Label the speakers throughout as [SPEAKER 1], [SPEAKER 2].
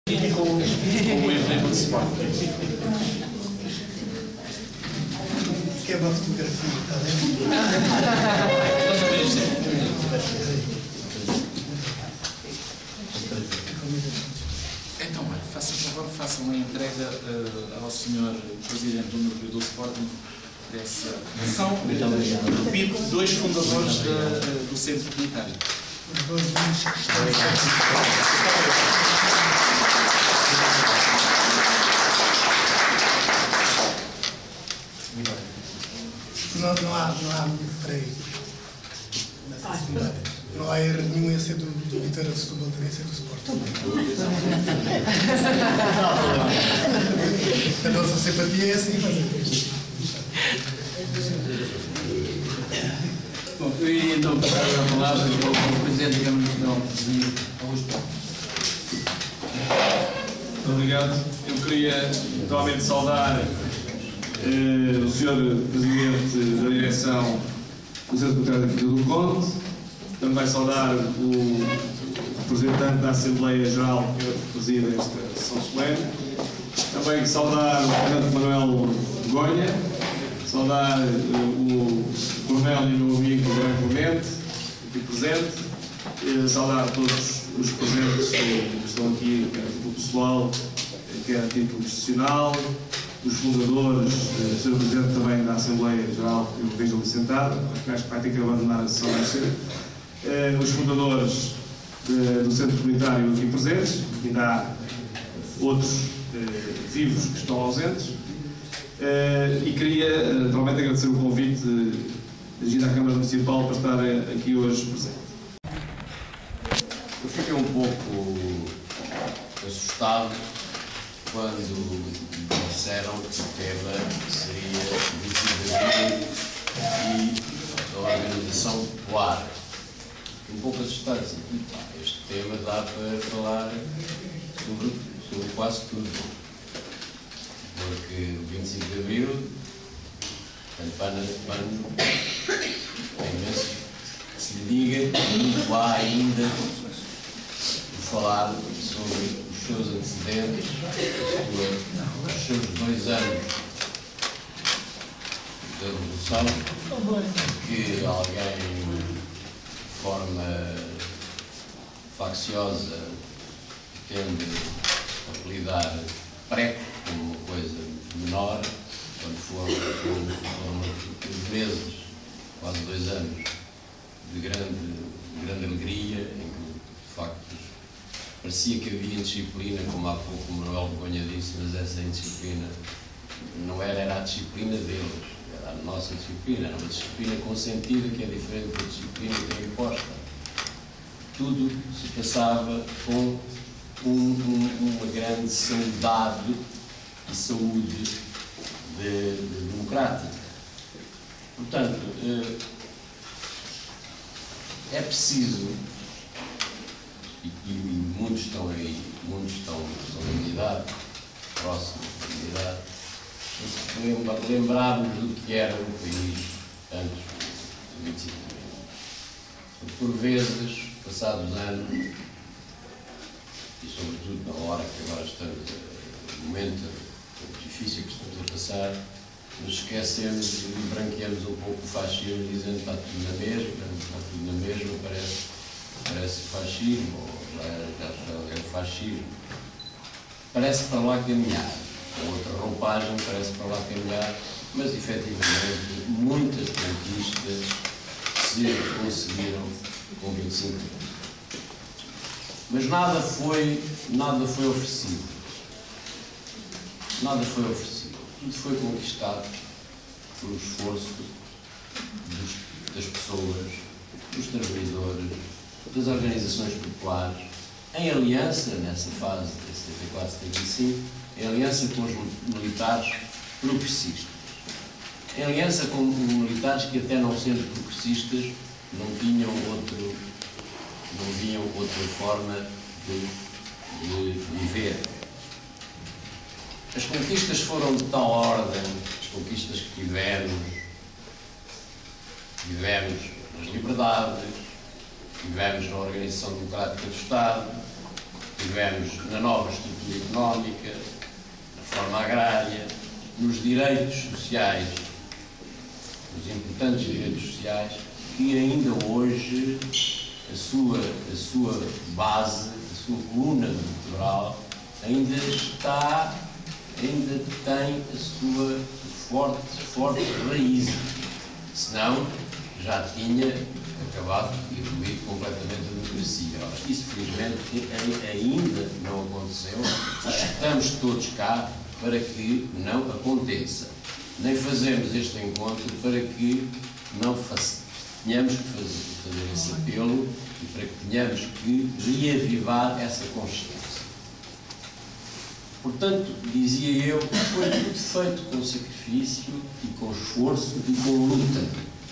[SPEAKER 1] com o emblema de Sport.
[SPEAKER 2] Que é uma fotografia, está bem?
[SPEAKER 1] Então, olha, façam favor, façam a entrega ao Sr. Presidente do Núcleo do Sporting dessa ação. Repito, dois fundadores do Centro Comunitário.
[SPEAKER 2] Os dois anos que estão não há muito para ir nessa secundária. Não há erro nenhum em ser do Vitória de Setúbal, também ser do Sporting. A nossa simpatia é assim, mas
[SPEAKER 3] Bom, eu iria então passar a palavra ao Presidente da Câmara Municipal de Augusto.
[SPEAKER 4] Muito obrigado. Eu queria atualmente saudar o Sr. Presidente da Direção do Centro Cultural da Quinta do Conde, também saudar o representante da Assembleia Geral que preside esta sessão solene, também saudar o Representante Manuel Begonha, saudar o Coronel e o meu amigo Grande Clemente, aqui presente, saudar todos os presentes que estão aqui, quer a título pessoal, quer a título institucional, os fundadores, o Sr. Presidente também da Assembleia Geral, que eu vejo ali sentado, acho que vai ter que abandonar a sessão mais cedo, os fundadores do Centro Comunitário aqui presentes, ainda há outros vivos que estão ausentes, e queria naturalmente agradecer o convite dirigido à Câmara Municipal para estar aqui hoje presente.
[SPEAKER 3] Eu fiquei um pouco assustado quando disseram que o tema seria 25 de Abril e a organização popular. Um pouco assustado, assim, este tema dá para falar sobre quase tudo. Porque 25 de Abril, tanto pano, é imenso que se lhe diga que muito há ainda de falar sobre os seus antecedentes, os seus 2 anos da Revolução, que alguém de forma facciosa tende a apelidar preco como uma coisa menor, quando foram uns meses, quase 2 anos, de grande alegria, em que, de facto, parecia que havia indisciplina, como há pouco o Manuel Begonha disse, mas essa indisciplina não era a disciplina deles, era a nossa disciplina, era uma disciplina consentida, que é diferente da disciplina que é imposta. Tudo se passava com uma grande saudade e saúde democrática. Portanto, é preciso, e muitos estão aí, muitos estão em idade, próximos de idade, lembrarmos do que era o país antes do 25 de Abril. Por vezes, passados anos, e sobretudo na hora que agora estamos, no momento difícil que estamos a passar, nos esquecemos e branqueamos um pouco o fascismo, dizendo que está tudo na mesma, está tudo na mesma, parece fascismo, ou já é o fascismo. Parece para lá caminhar, com outra roupagem parece para lá caminhar, mas efetivamente muitas conquistas se conseguiram com 25 anos. Mas nada foi oferecido. Nada foi oferecido. Tudo foi conquistado por um esforço das pessoas, dos trabalhadores, das organizações populares, em aliança, nessa fase de 74-75, em aliança com os militares progressistas. Em aliança com militares que, até não sendo progressistas, não viam outra forma de viver. As conquistas foram de tal ordem, as conquistas que tivemos nas liberdades, tivemos na organização democrática do Estado, tivemos na nova estrutura económica, na reforma agrária, nos direitos sociais, nos importantes direitos sociais, que ainda hoje a sua base, a sua coluna vertebral ainda tem a sua forte raiz. Senão, já tinha acabado e ruído completamente a democracia. Ora, isso, felizmente, ainda não aconteceu. Estamos todos cá para que não aconteça. Nem fazemos este encontro para que não tenhamos que fazer esse apelo e para que tenhamos que reavivar essa consciência. Portanto, dizia eu, foi tudo feito com sacrifício e com esforço e com luta.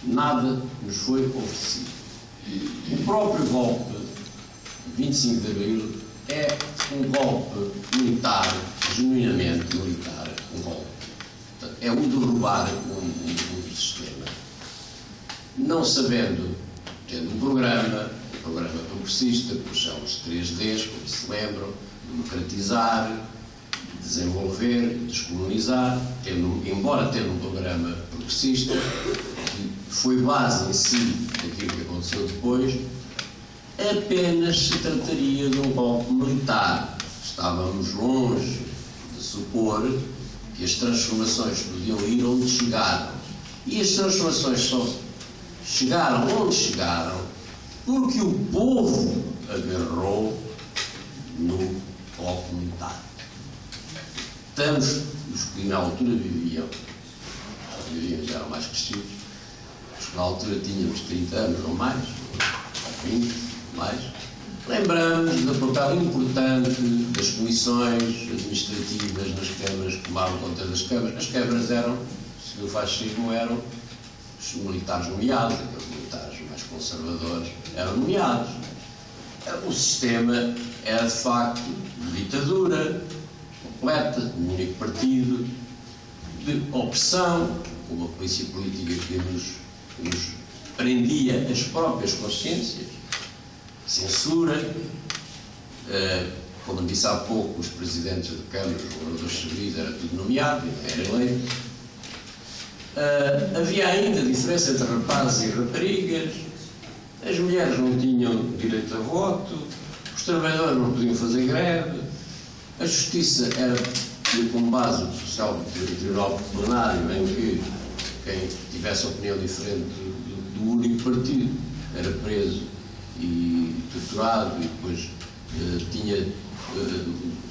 [SPEAKER 3] Nada nos foi oferecido. O próprio golpe, 25 de Abril, é um golpe militar, genuinamente militar, um golpe. Portanto, é o derrubar um sistema. Não sabendo, tendo um programa progressista, que são os 3Ds, como se lembram, democratizar, desenvolver, descolonizar, embora tendo um programa progressista, que foi base em si daquilo que aconteceu depois, apenas se trataria de um golpe militar. Estávamos longe de supor que as transformações podiam ir onde chegaram. E as transformações só chegaram onde chegaram porque o povo agarrou no golpe militar. Estamos, os que na altura viviam, já eram mais crescidos, os que na altura tínhamos 30 anos ou mais, ou 20, mais, lembramos do papel importante das comissões administrativas nas câmaras que tomavam conta das câmaras. As câmaras eram, segundo o fascismo, eram os militares nomeados, aqueles militares mais conservadores, eram nomeados. O sistema era, de facto, de ditadura completa, de um único partido, de opressão, com uma polícia política que nos prendia as próprias consciências, censura, como disse há pouco, os presidentes de câmaras, os governadores civis, era tudo nomeado, era eleito. Havia ainda diferença entre rapazes e raparigas, as mulheres não tinham direito a voto, os trabalhadores não podiam fazer greve, a justiça era com base no social tribunal plenário, em que quem tivesse opinião diferente do único partido era preso e torturado, e depois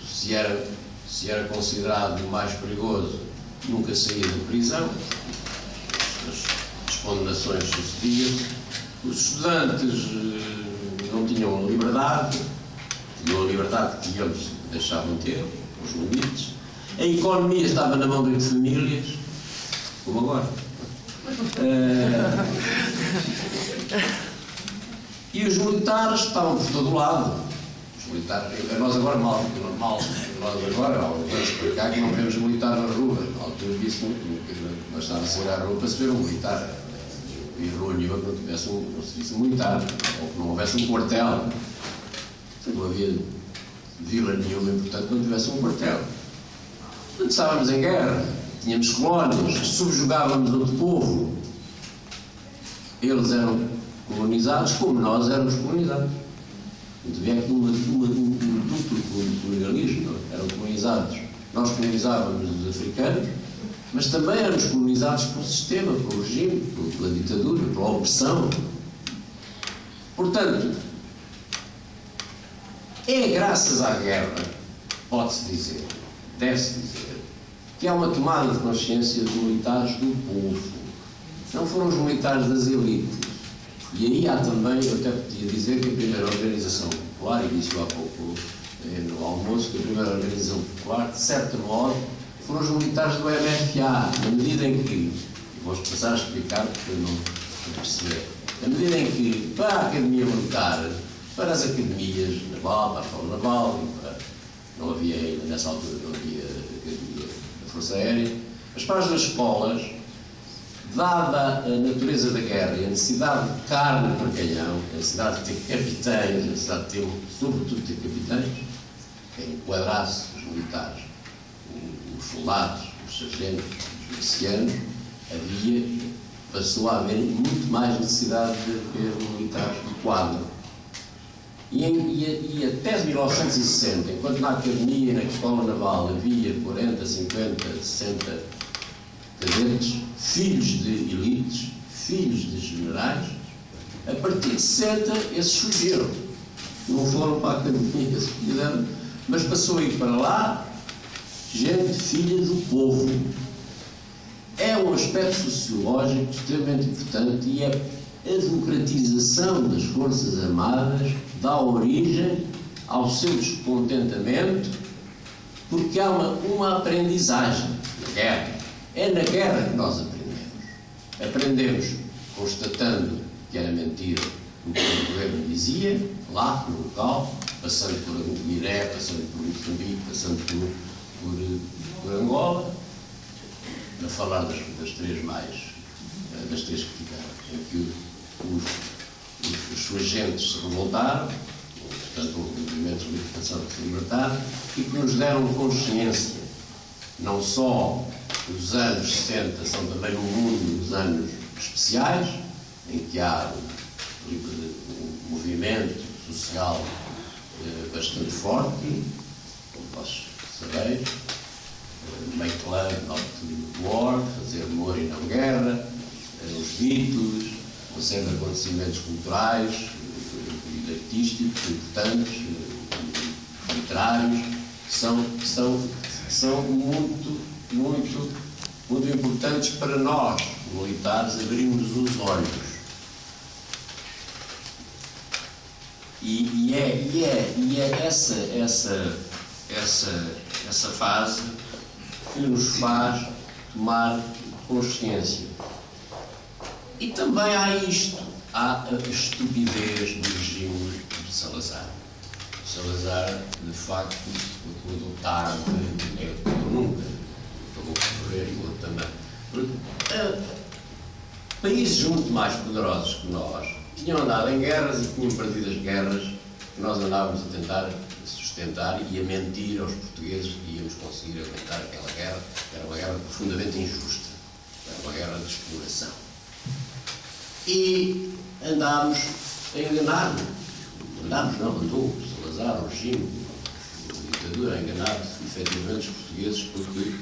[SPEAKER 3] se era considerado o mais perigoso, nunca saía da prisão. As condenações sucediam. Os estudantes não tinham liberdade, tinham a liberdade que eles deixavam ter, os limites. A economia estava na mão de famílias, como agora. E os militares estavam por todo lado. Os militares, nós agora nós agora, há uns anos para cá, que não vemos militar na rua. Na altura disse muito, nós estávamos a sair à rua para se ver um militar. E rua nenhuma que não tivesse um serviço militar, ou que não houvesse um quartel. Não havia vila nenhuma, e portanto não tivesse um quartel. Portanto, estávamos em guerra, tínhamos colónias, subjugávamos outro povo. Eles eram colonizados como nós éramos colonizados. Havia aqui um duplo colonialismo. Eram colonizados. Nós colonizávamos os africanos, mas também éramos colonizados pelo sistema, pelo regime, pela ditadura, pela opressão. Portanto, é graças à guerra, pode-se dizer, deve-se dizer, que há uma tomada de consciência dos militares do povo. Não foram os militares das elites. E aí há também, eu até podia dizer que a primeira organização popular, e disse há pouco no almoço, que a primeira organização popular, de certo modo, foram os militares do MFA, na medida em que, e vou-vos passar a explicar porque eu não percebi, na medida em que, para a Academia Militar, para as academias naval, para a escola naval, não havia ainda, nessa altura, não havia academia da Força Aérea, mas para as duas escolas, dada a natureza da guerra e a necessidade de carne para canhão, a necessidade de ter capitães, a necessidade de ter, sobretudo, de ter capitães, quem enquadrasse os militares, os soldados, os sargentos, os milicianos, passou a haver muito mais necessidade de haver militares de quadro. E até 1960, enquanto na academia e na escola naval havia 40, 50, 60 cadetes, filhos de elites, filhos de generais, a partir de 60 esses fugiram. Não foram para a academia, se quiseram, mas passou a ir para lá gente filha do povo. É um aspecto sociológico extremamente importante e a democratização das Forças Armadas dá origem ao seu descontentamento, porque há uma aprendizagem na guerra. É na guerra que nós aprendemos. Aprendemos constatando que era mentira o que o governo dizia, lá no local, passando por Guiné, passando por Moçambique, passando por Angola, a falar das três que ficaram, em que os seus agentes se revoltaram, portanto, o movimento de libertação que se libertaram, e que nos deram consciência, não só os anos 60 são também um mundo dos anos especiais, em que há um movimento social bastante forte, como vós sabeis, Make Love, Not War, fazer amor e não guerra, os Beatles, uma série de acontecimentos culturais e artísticos importantes, literários, que são muito importantes para nós, militares, abrirmos os olhos. E é essa fase que nos faz tomar consciência. E também há isto, há a estupidez do regime de Salazar. Salazar, de facto, acabou tarde, nunca, acabou por correr e o outro também. Porque países muito mais poderosos que nós tinham andado em guerras e tinham perdido as guerras que nós andávamos a tentar sustentar e a mentir aos portugueses que íamos conseguir aguentar aquela guerra, que era uma guerra profundamente injusta, era uma guerra de exploração. E andámos a enganar, andou o Salazar, o regime, a ditadura, a enganar efetivamente os portugueses, porque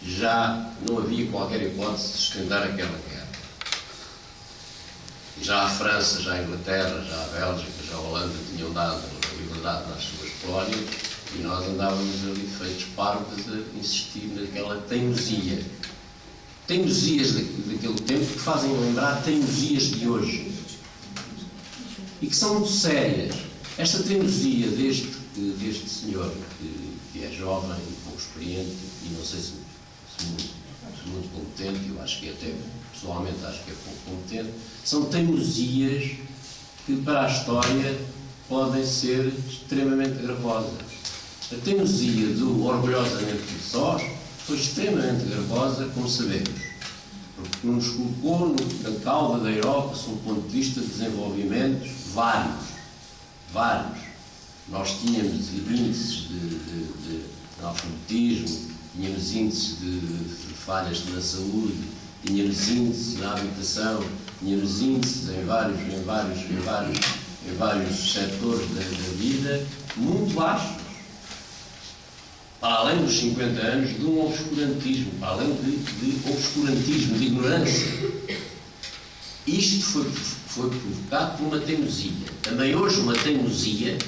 [SPEAKER 3] já não havia qualquer hipótese de sustentar aquela guerra. Já a França, já a Inglaterra, já a Bélgica, já a Holanda tinham dado a liberdade nas suas colónias e nós andávamos ali feitos parvos a insistir naquela teimosia. Teimosias daquele tempo que fazem lembrar teimosias de hoje e que são muito sérias. Esta teimosia deste senhor que é jovem, pouco experiente e não sei se muito competente, eu acho que até pessoalmente acho que é pouco competente, são teimosias que para a história podem ser extremamente gravosas. A teimosia do orgulhosamente de sós foi extremamente gravosa, como sabemos, porque nos colocou na cauda da Europa sob o ponto de vista de desenvolvimentos vários. Nós tínhamos índices de analfabetismo, tínhamos índices de falhas na saúde, tínhamos índices na habitação, tínhamos índices em vários setores da vida muito baixos, para além dos 50 anos de um obscurantismo, para além de obscurantismo, de ignorância. Isto foi provocado por uma teimosia. Também hoje uma teimosia,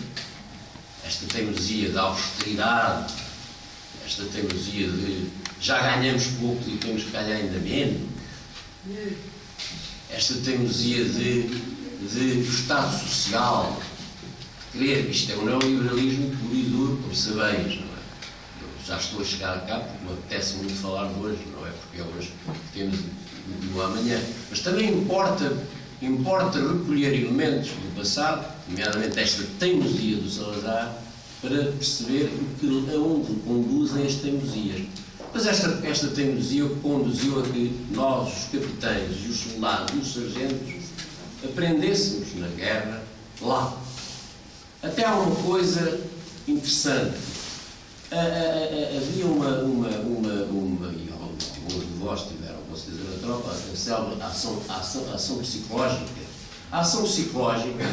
[SPEAKER 3] esta teimosia da austeridade, esta teimosia de já ganhamos pouco e temos que ganhar ainda menos, esta teimosia de Estado Social, de crer que isto é um neoliberalismo puro e duro, como sabeis, não é? Eu já estou a chegar cá porque me apetece muito falar de hoje, não é? Porque é hoje que temos no amanhã. Mas também importa recolher elementos do passado, nomeadamente esta teimosia do Salazar, para perceber aonde conduzem as teimosias. Mas esta teimosia conduziu a que nós, os capitães e os soldados e os sargentos, aprendêssemos na guerra lá. Até há uma coisa interessante. havia e alguns de vós tiveram, posso dizer, na tropa, a ação psicológica. A ação psicológica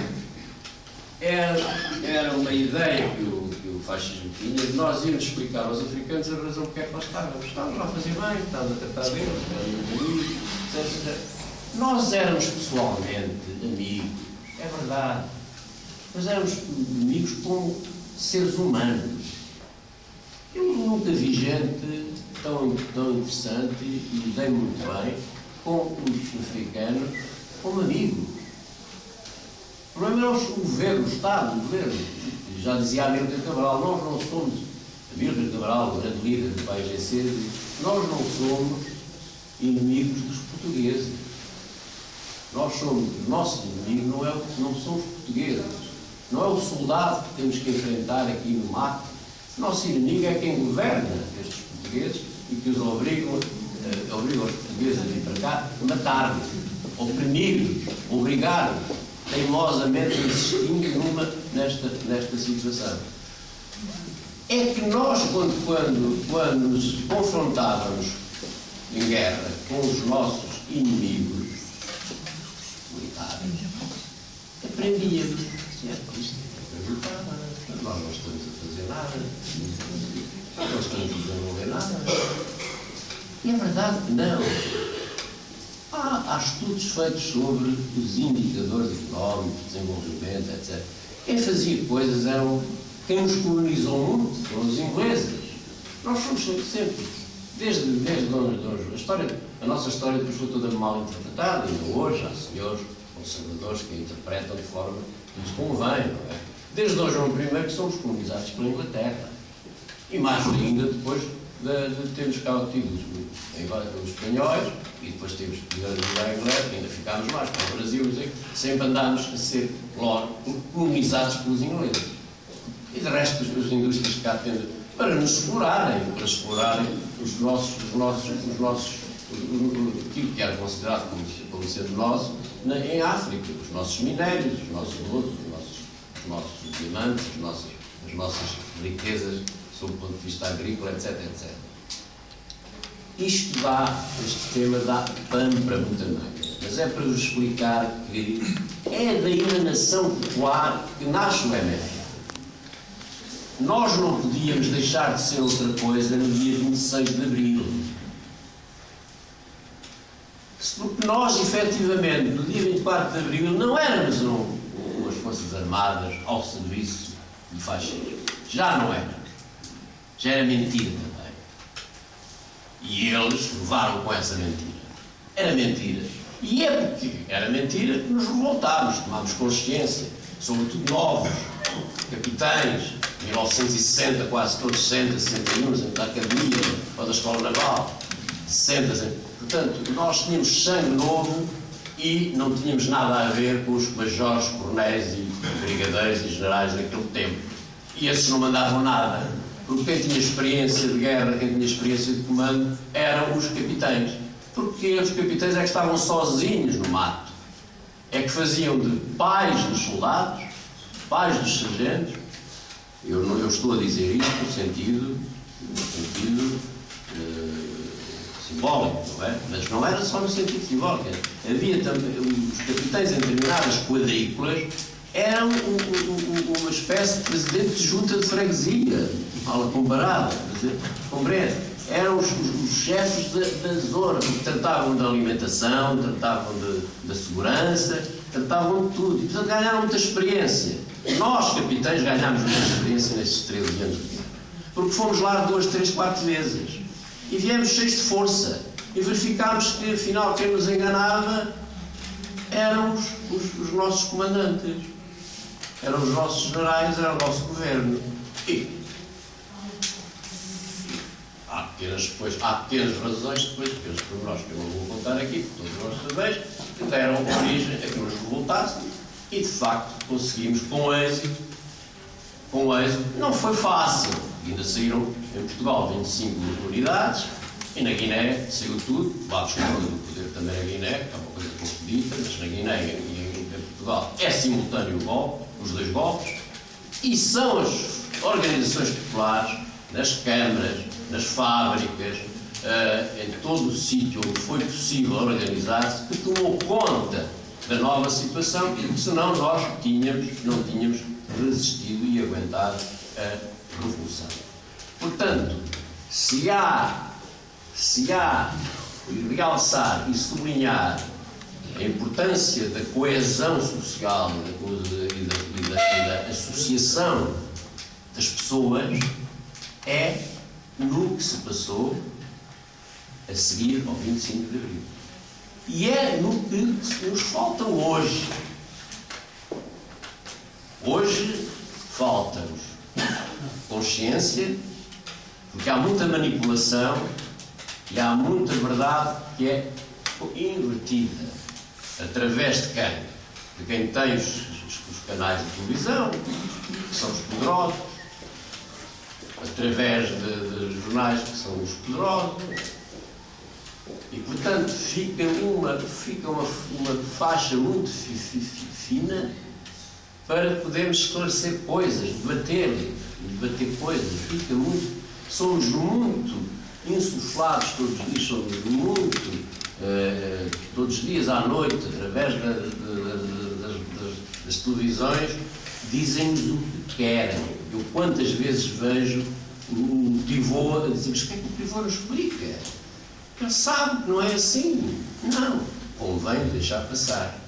[SPEAKER 3] era uma ideia que o fascismo tinha, de nós irmos explicar aos africanos a razão porque é que nós estávamos. Estávamos lá a fazer bem, estávamos a tratar deles, etc. Nós éramos pessoalmente amigos, é verdade, mas éramos amigos como seres humanos. Eu nunca vi gente tão interessante e dei muito bem com os africanos como amigos. O problema era o governo, o Estado, o governo. Já dizia Amílcar Cabral, nós não somos, Amílcar Cabral, o grande líder do PAIGC, nós não somos inimigos dos portugueses. Nós somos, o nosso inimigo não são os portugueses. Não é o soldado que temos que enfrentar aqui no mato. O nosso inimigo é quem governa estes portugueses e que os obriga os portugueses a vir para cá a matar-nos, oprimir-nos, obrigar-nos, teimosamente insistindo nesta situação. É que nós, quando nos confrontávamos em guerra com os nossos inimigos militares, aprendíamos. Nós não estamos a fazer nada, nós estamos a desenvolver nada. E é verdade que não. Há estudos feitos sobre os indicadores económicos, desenvolvimento, etc. Quem fazia coisas eram quem nos colonizou muito, foram os ingleses. Nós somos sempre, desde a nossa história depois foi toda mal interpretada, ainda hoje há senhores conservadores que a interpretam de forma que lhes convém, não é? Desde Dom João I que somos colonizados pela Inglaterra. E mais ainda depois de termos cá tido os espanhóis e depois temos a Inglaterra, ainda ficámos mais para o Brasil, sempre andámos a ser colonizados pelos ingleses. E de resto as indústrias que cá tendem para nos explorarem, aquilo que era considerado como sendo nosso, em África, os nossos minérios, os nossos ouros, os nossos diamantes, as nossas riquezas sob o ponto de vista agrícola, etc, etc. Este tema dá pano para muita manga, mas é para vos explicar que é da emanação popular que nasce o MFA. Nós não podíamos deixar de ser outra coisa no dia 26 de Abril. Porque nós, efetivamente, no dia 24 de Abril, não éramos umas Forças Armadas ao serviço do fascismo. Já não éramos. Já era mentira também. E eles levaram com essa mentira. Era mentira. E é porque era mentira que nos revoltámos, tomámos consciência, sobretudo novos, capitães, 1960, quase todos 60, 61, da Academia ou da Escola Naval, 60. Portanto, nós tínhamos sangue novo e não tínhamos nada a ver com os majores, coronéis e brigadeiros e generais daquele tempo. E esses não mandavam nada, porque quem tinha experiência de guerra, quem tinha experiência de comando, eram os capitães. Porque os capitães é que estavam sozinhos no mato. É que faziam de pais dos soldados, pais dos sargentos. Eu estou a dizer isto no sentido simbólico, não é? Mas não era só no sentido simbólico. Havia também, os capitães em determinadas quadrículas eram uma espécie de presidente de junta de freguesia, fala comparada, compreende? Eram os chefes da zona, que tratavam da alimentação, tratavam da segurança, tratavam de tudo. E, portanto, ganharam muita experiência. Nós, capitães, ganhámos muita experiência nestes 13 anos de guerra. Porque fomos lá 2, 3, 4 vezes. E viemos cheios de força. E verificámos que, afinal, quem nos enganava eram os nossos comandantes. Eram os nossos generais, era o nosso governo. E há pequenas razões, depois, pequenos pormenores que eu não vou contar aqui, porque todos nós sabemos, que deram origem a que nos revoltássemos. E, de facto, conseguimos com êxito. Não foi fácil. Ainda saíram em Portugal 25 unidades e na Guiné saiu tudo. Lá descobriu do poder também na Guiné, que é uma coisa pouco dita, mas na Guiné e em Portugal é simultâneo o golpe, os dois golpes, e são as organizações populares nas câmaras, nas fábricas, em todo o sítio onde foi possível organizar-se, que tomou conta da nova situação, porque senão nós não tínhamos resistido e aguentado a revolução. Portanto, se há realçar e sublinhar a importância da coesão social e da associação das pessoas, é no que se passou a seguir ao 25 de Abril. E é no que nos falta hoje. Hoje falta-nos consciência, porque há muita manipulação e há muita verdade que é invertida. Através de quem? De quem tem os canais de televisão, que são os poderosos, através de jornais que são os poderosos, e portanto fica uma faixa muito fina para podermos esclarecer coisas, debater coisas. Somos muito insuflados todos os dias, todos os dias à noite, através das televisões, dizem-nos o que querem. Eu quantas vezes vejo o pivô a dizer: mas o que é que o pivô nos explica? Ele sabe que não é assim. Não. Convém deixar passar.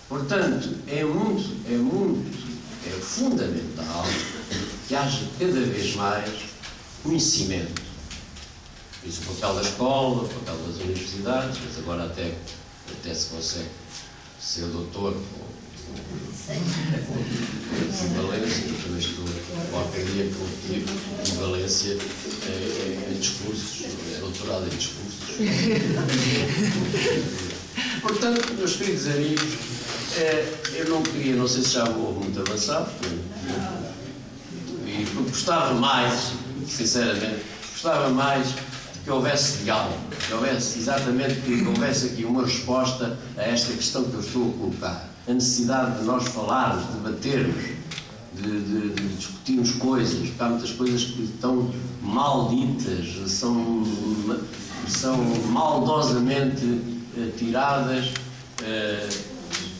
[SPEAKER 3] Portanto, é fundamental que haja cada vez mais conhecimento. Isso o papel da escola, o papel das universidades, mas agora até se consegue ser doutor com Valência. Eu também estou qualquer dia com Valência em discursos, doutorado em discursos. Portanto, meus queridos amigos, eu não queria, não sei se já vou muito avançado, e gostava mais, sinceramente, que houvesse diálogo, que houvesse aqui uma resposta a esta questão que eu estou a colocar. A necessidade de nós falarmos, debatermos, de discutirmos coisas, porque há muitas coisas que estão mal ditas, são maldosamente tiradas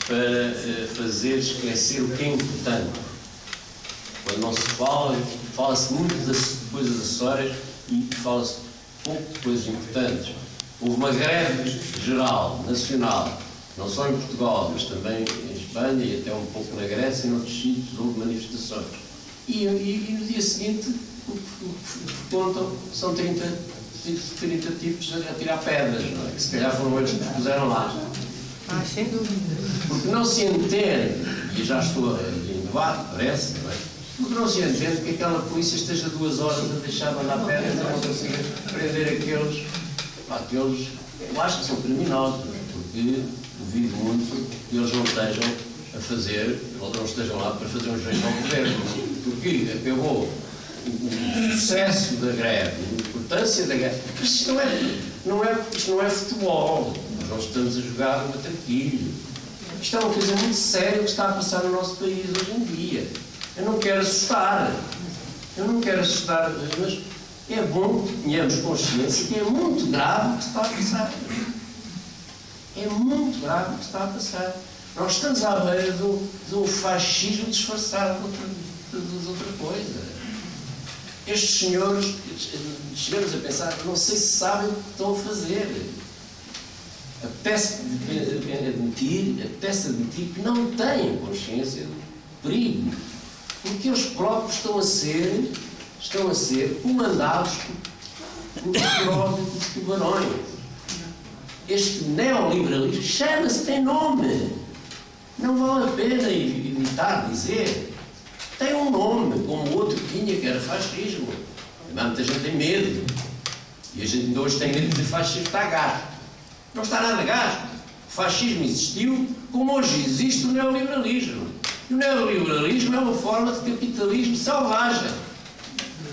[SPEAKER 3] para fazer esquecer o que é importante. Quando não se fala-se muito das coisas acessórias e fala-se pouco de coisas importantes. Houve uma greve geral, nacional, não só em Portugal, mas também em Espanha e até um pouco na Grécia e noutros sítios houve manifestações. E no dia seguinte, o que contam são 30 tipos a tirar pedras, não é? Que se calhar foram eles que nos puseram lá.
[SPEAKER 5] Sem dúvida.
[SPEAKER 3] Porque não se entende, e já estou em debate, parece, não é? Porque não se entende que aquela polícia esteja 2 horas a deixar de andar pedras e não consiga prender aqueles, eu acho que são criminosos, porque duvido muito que eles não estejam a fazer, ou não estejam lá para fazer um jeito ao governo, porque acabou o sucesso da greve, a importância da greve. Isto não é futebol, nós não estamos a jogar uma tranquilho. Isto é uma coisa muito séria que está a passar no nosso país hoje em dia. Eu não quero assustar, mas é bom que tenhamos consciência que é muito grave o que está a passar. É muito grave o que está a passar. Nós estamos à beira do fascismo disfarçado de outra coisa. Estes senhores, chegamos a pensar, não sei se sabem o que estão a fazer. Apetece admitir que não têm consciência do perigo. Porque eles próprios estão a ser comandados por poderosos tubarões. Este neoliberalismo chama-se, tem nome. Não vale a pena imitar, dizer. Tem um nome, como o outro tinha, que era fascismo. Muita gente tem medo. E a gente ainda hoje tem medo de dizer fascismo, está gasto. Não está nada gasto. O fascismo existiu como hoje existe o neoliberalismo. E o neoliberalismo é uma forma de capitalismo selvagem.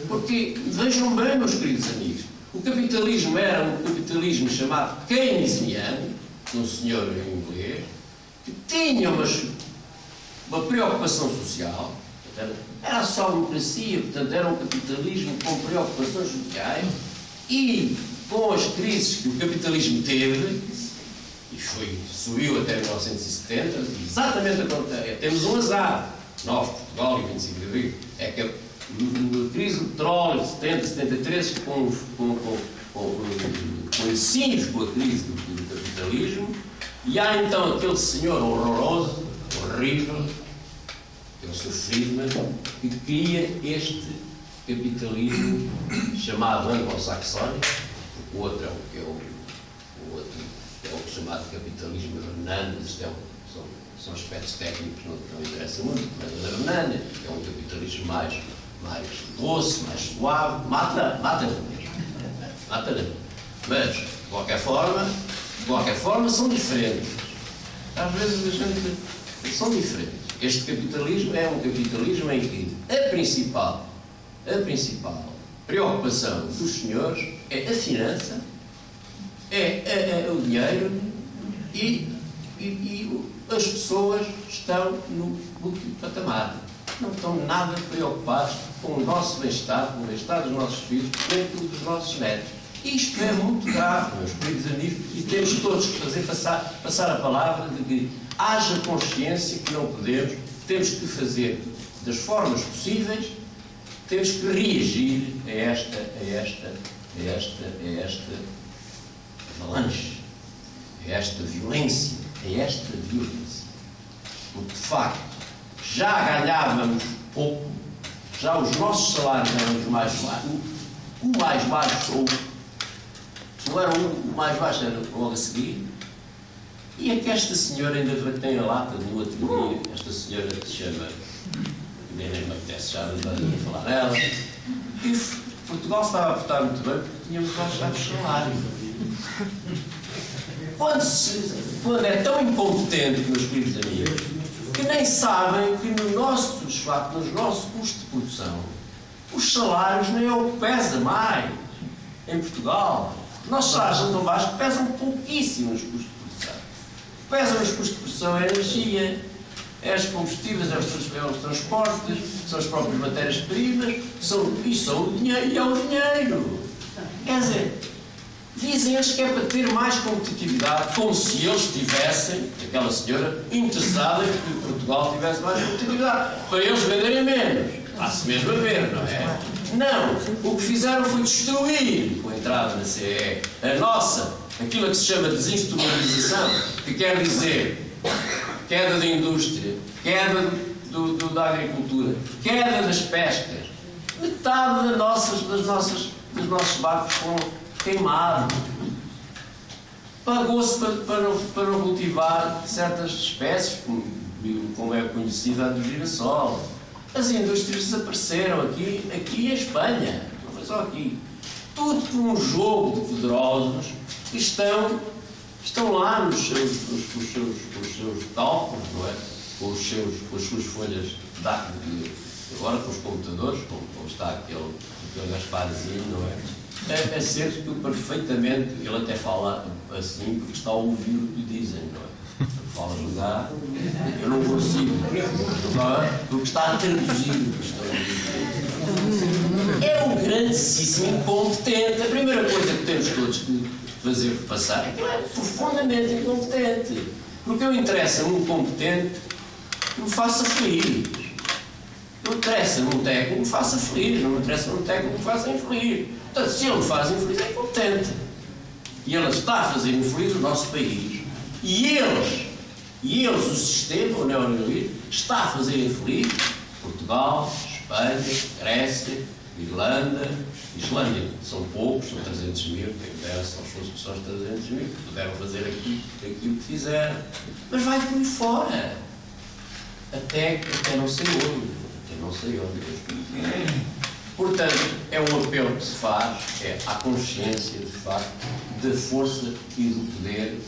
[SPEAKER 3] Porque, vejam bem, meus queridos amigos, o capitalismo era um capitalismo chamado keynesiano, de um senhor inglês, que tinha uma preocupação social, Era a social-democracia, portanto, era um capitalismo com preocupações sociais e com as crises que o capitalismo teve, e subiu até 1970, exatamente acontece. Temos um azar, nós, Portugal e 25 de Abril, é que a crise do petróleo de 70, 73, coincidimos com a crise do capitalismo, e há então aquele senhor horroroso, horrível, que é o Sr. Friedman, que cria este capitalismo chamado anglo-saxónico, porque o outro é o chamado capitalismo hernani, são aspectos técnicos que não interessam muito, mas o hernani é um capitalismo mais doce, mais suave, mata mesmo. Mas, de qualquer forma, são diferentes. Às vezes a gente são diferentes. Este capitalismo é um capitalismo em que a principal preocupação dos senhores é a finança, é o dinheiro e as pessoas estão no último patamar. Não estão nada preocupados com o nosso bem-estar, com o bem-estar dos nossos filhos, nem com o dos nossos netos. Isto é muito grave, meus queridos amigos, e temos todos que fazer passar a palavra de que haja consciência que não podemos, temos que fazer das formas possíveis, temos que reagir a esta avalanche, a esta violência. Porque, de facto, já ganhávamos pouco, já os nossos salários eram os mais baixos, o mais baixo, ou se não era o mais baixo, era logo a seguir. E é que esta senhora ainda tem a lata no outro dia, esta senhora que se chama, nem me apetece já a falar nela, e Portugal estava a portar muito bem porque tínhamos baixado o salário. Quando é tão incompetente, meus queridos amigos, que nem sabem que no nosso custo de produção, os salários nem é o que pesa mais em Portugal. Os nossos salários são tão baixos que pesam pouquíssimo nos custos de produção. O que pesa nos custos de produção é a energia, é os combustíveis, é os transportes, são as próprias matérias-primas, são o dinheiro e é o dinheiro. Quer dizer, dizem eles que é para ter mais competitividade, como se eles tivessem, aquela senhora, interessada em que Portugal tivesse mais competitividade, para eles venderem menos. Há-se mesmo a ver, não é? Não, o que fizeram foi destruir, com a entrada na CE, aquilo que se chama desindustrialização, que quer dizer queda da indústria, queda da agricultura, queda das pescas. Metade dos nossos barcos foram queimados. Pagou-se para não cultivar certas espécies, como é conhecida a do girassol. As indústrias desapareceram aqui em Espanha, não foi só aqui. Tudo por um jogo de poderosos que estão lá nos seus cálculos, não é? Com as suas folhas de dados, agora com os computadores, como está aquele Gasparzinho, não é? É ser perfeitamente, ele até fala assim porque está a ouvir o que lhe dizem, não é? Fala jogar, eu não consigo, porque está a traduzir o que está a dizer. É um grandíssimo incompetente. A primeira coisa que temos todos que fazer passar é que ele é profundamente incompetente. Porque eu interessa-me um competente que me faça feliz. Não interessa-me um técnico que me faça feliz, não me interessa-me um técnico que me faça infeliz. Portanto, se ele me faz infeliz, é incompetente. E ele está a fazer infeliz o nosso país. E eles, o sistema, o neoliberalismo, está a fazer infeliz Portugal, Espanha, Grécia, Irlanda, Islândia. São poucos, são 300 mil, quem dera são as pessoas 300 mil, que puderam fazer aquilo que fizeram. Mas vai por aí fora. Até não sei onde. Portanto, é um apelo que se faz, é à consciência, de facto, da força e do poder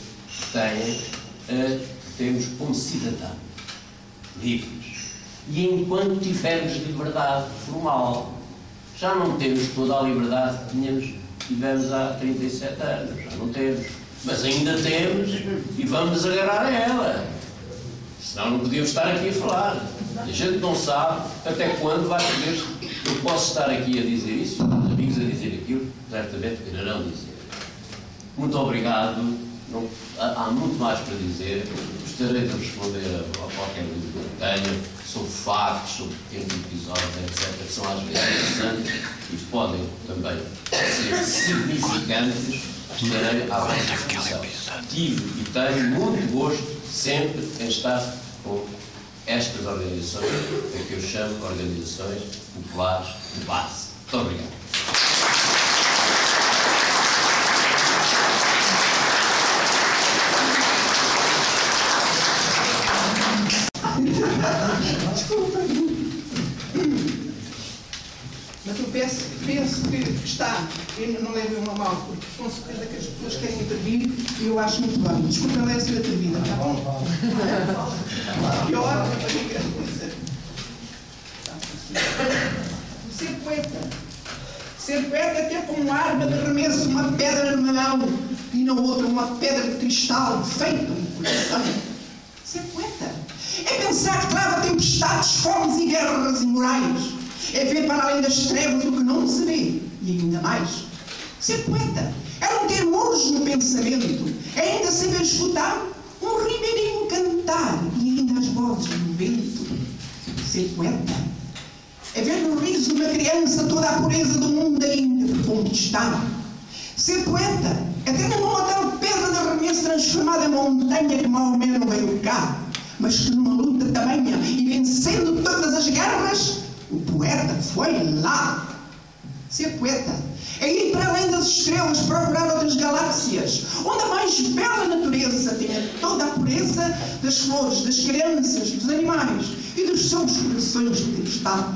[SPEAKER 3] que temos como cidadãos livres. E enquanto tivermos liberdade formal, já não temos toda a liberdade que tivemos há 37 anos, já não temos. Mas ainda temos e vamos agarrar a ela. Senão não podíamos estar aqui a falar. E a gente não sabe até quando vai poder. Eu posso estar aqui a dizer isso, os amigos a dizer aquilo, certamente quererão dizer. Muito obrigado. Não, há muito mais para dizer. Gostaria de responder a qualquer dúvida que tenha sobre factos, sobre pequenos episódios, etc., que são às vezes interessantes e podem também ser significantes. Estarei à vossa disposição. Tive e tenho muito gosto sempre em estar com estas organizações, que eu chamo de organizações populares de base. Muito obrigado.
[SPEAKER 5] Mas eu penso que está, e não levem uma mal, porque com certeza que as pessoas querem intervir e eu acho muito bem. Desculpa, não é ser atrevida, está bom? Pior, ser poeta. Ser poeta é ter como arma de arremesso uma pedra na mão e na outra uma pedra de cristal feita no coração. Ser poeta é pensar que trava tempestades, fomes e guerras imorais. É ver para além das trevas o que não se vê. E ainda mais, ser poeta é não ter muros no pensamento. É ainda saber escutar um ribeirinho cantar e ainda as vozes no vento. Ser poeta é ver no riso de uma criança toda a pureza do mundo ainda por conquistar. Ser poeta é ter numa tal pedra de arremesso transformada em montanha que Maomé não veio cá, mas que numa luta tamanha e vencendo todas as guerras, o poeta foi lá. Ser poeta é ir para além das estrelas, procurar outras galáxias, onde a mais bela natureza tenha toda a pureza das flores, das crianças, dos animais e dos seus corações de cristal.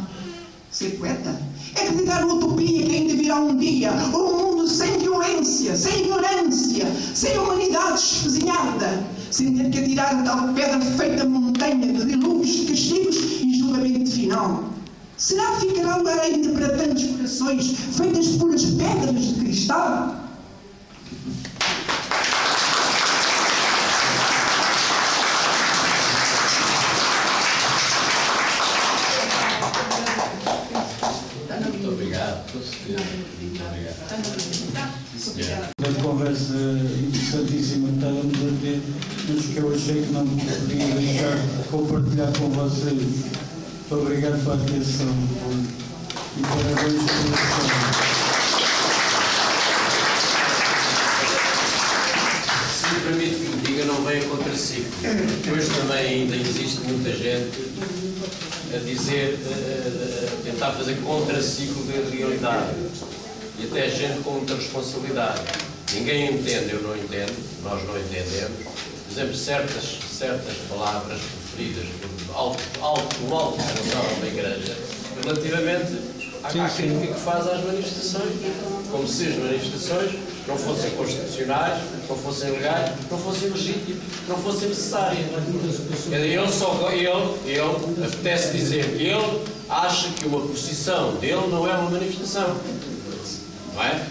[SPEAKER 5] Ser poeta é acreditar na utopia que ainda virá um dia, um mundo sem violência, sem ignorância, sem humanidade espezinhada, sem ter que atirar a tal pedra feita montanha de dilúvios, de castigos e julgamento final. Será que ficará lugar ainda para tantos corações feitas por as pedras de cristal?
[SPEAKER 3] Muito obrigado.
[SPEAKER 6] Uma conversa interessantíssima que estávamos a ter, mas que eu achei que não podia deixar de compartilhar com vocês. Muito obrigado pela atenção e parabéns pela atenção.
[SPEAKER 3] Se me permite que me diga, não venha contra si. Hoje também ainda existe muita gente a dizer, a tentar fazer contraciclo da realidade. E até gente com muita responsabilidade. Ninguém entende, eu não entendo, nós não entendemos. Por exemplo, certas palavras proferidas por um alto responsável da Igreja relativamente à crítica que faz às manifestações, como se as manifestações não fossem constitucionais, não fossem legais, não fossem legítimas, não fossem necessárias. Ele apetece dizer que ele acha que uma posição dele não é uma manifestação. Não é?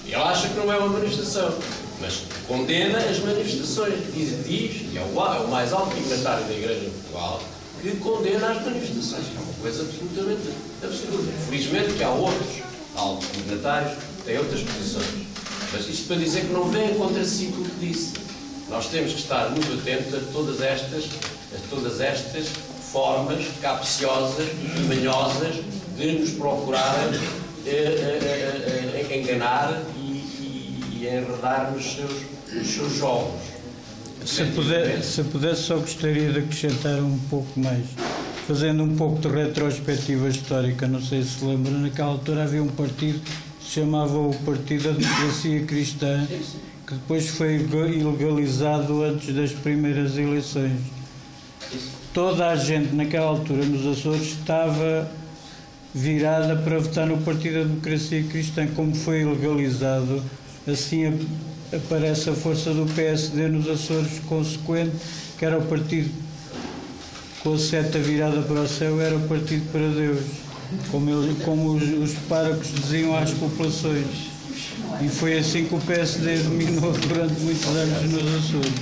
[SPEAKER 3] Ele acha que não é uma manifestação, mas condena as manifestações. Diz, e é o mais alto dignatário da Igreja em Portugal, que condena as manifestações. É uma coisa absolutamente absurda. Felizmente que há outros altos dignatários que têm outras posições. Mas isto para dizer que não vem contra si o que disse. Nós temos que estar muito atentos a todas estas formas capciosas e manhosas de nos procurarem enganar e enredar nos seus jogos.
[SPEAKER 6] Se pudesse, só gostaria de acrescentar um pouco mais, fazendo um pouco de retrospectiva histórica. Não sei se lembra, naquela altura havia um partido que se chamava o Partido da Democracia Cristã, que depois foi ilegalizado antes das primeiras eleições. Toda a gente naquela altura nos Açores estava virada para votar no Partido da Democracia Cristã. Como foi ilegalizado, assim aparece a força do PSD nos Açores consequente, que era o partido com a seta virada para o céu, era o partido para Deus, como os párocos diziam às populações. E foi assim que o PSD dominou durante muitos anos nos Açores.